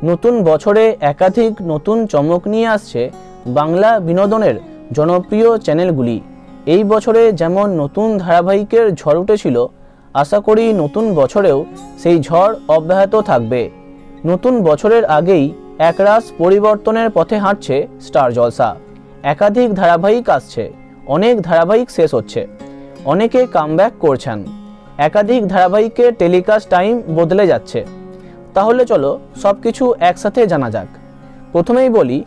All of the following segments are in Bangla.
নতুন বছরে একাধিক নতুন চমক নিয়ে আসছে বাংলা বিনোদনের জনপ্রিয় চ্যানেলগুলি। এই বছরে যেমন নতুন ধারাবাহিকের ঝড় উঠেছিল, আশা করি নতুন বছরেও সেই ঝড় অব্যাহত থাকবে। নতুন বছরের আগেই একরাশ পরিবর্তনের পথে হাঁটছে স্টার জলসা। একাধিক ধারাবাহিক আসছে, অনেক ধারাবাহিক শেষ হচ্ছে, অনেকে কামব্যাক করছেন, একাধিক ধারাবাহিকের টেলিকাস্ট টাইম বদলে যাচ্ছে। তাহলে চলো সব কিছু একসাথে জানা যাক। প্রথমেই বলি,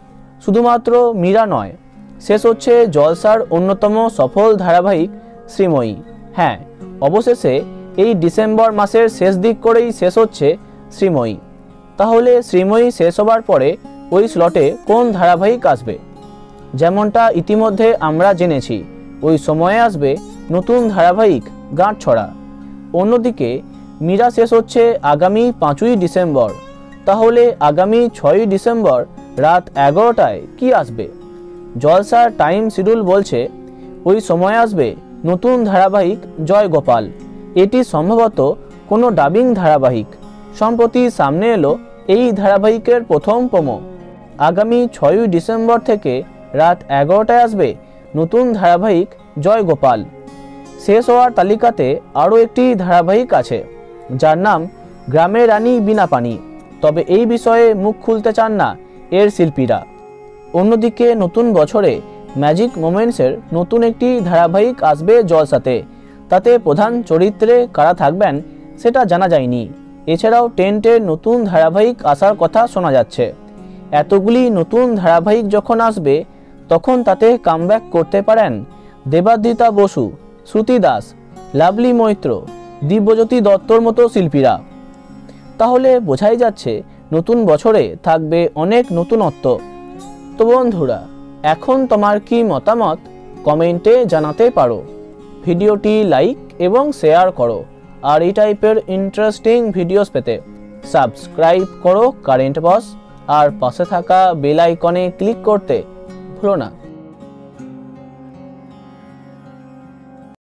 শুধুমাত্র মীরা নয়, শেষ হচ্ছে জলসার অন্যতম সফল ধারাবাহিক শ্রীময়ী। হ্যাঁ, অবশেষে এই ডিসেম্বর মাসের শেষ দিক করেই শেষ হচ্ছে শ্রীময়ী। তাহলে শ্রীময়ী শেষ হবার পরে ওই স্লটে কোন ধারাবাহিক আসবে? যেমনটা ইতিমধ্যে আমরা জেনেছি, ওই সময়ে আসবে নতুন ধারাবাহিক গাঁটছড়া। অন্যদিকে মীরা শেষ হচ্ছে আগামী 5ই ডিসেম্বর। তাহলে আগামী 6ই ডিসেম্বর রাত 11টায় কি আসবে? জলসার টাইম শিডিউল বলছে ওই সময় আসবে নতুন ধারাবাহিক জয়গোপাল। এটি সম্ভবত কোনো ডাবিং ধারাবাহিক। সম্প্রতি সামনে এলো এই ধারাবাহিকের প্রথম প্রোমো। আগামী 6ই ডিসেম্বর থেকে রাত 11টায় আসবে নতুন ধারাবাহিক জয়গোপাল। শেষ হওয়ার তালিকাতে আরও একটি ধারাবাহিক আছে, যার নাম গ্রামের রানী বিনা পানি। তবে এই বিষয়ে মুখ খুলতে চান না এর শিল্পীরা। অন্যদিকে নতুন বছরে ম্যাজিক মোমেন্টসের নতুন একটি ধারাবাহিক আসবে জলসাতে। তাতে প্রধান চরিত্রে কারা থাকবেন সেটা জানা যায়নি। এছাড়াও টেন্টের নতুন ধারাবাহিক আসার কথা শোনা যাচ্ছে। এতগুলি নতুন ধারাবাহিক যখন আসবে, তখন তাতে কামব্যাক করতে পারেন দেবাদ্রিতা বসু, শ্রুতি দাস, লাভলি মৈত্র, দিব্যজ্যোতি দত্তর মতো শিল্পীরা। তাহলে বোঝাই যাচ্ছে নতুন বছরে থাকবে অনেক নতুনত্ব। তো বন্ধুরা, এখন তোমার কি মতামত কমেন্টে জানাতে পারো। ভিডিওটি লাইক এবং শেয়ার করো। আর এই টাইপের ইন্টারেস্টিং ভিডিওস পেতে সাবস্ক্রাইব করো কারেন্ট বস, আর পাশে থাকা বেল আইকনে ক্লিক করতে ভুলো না।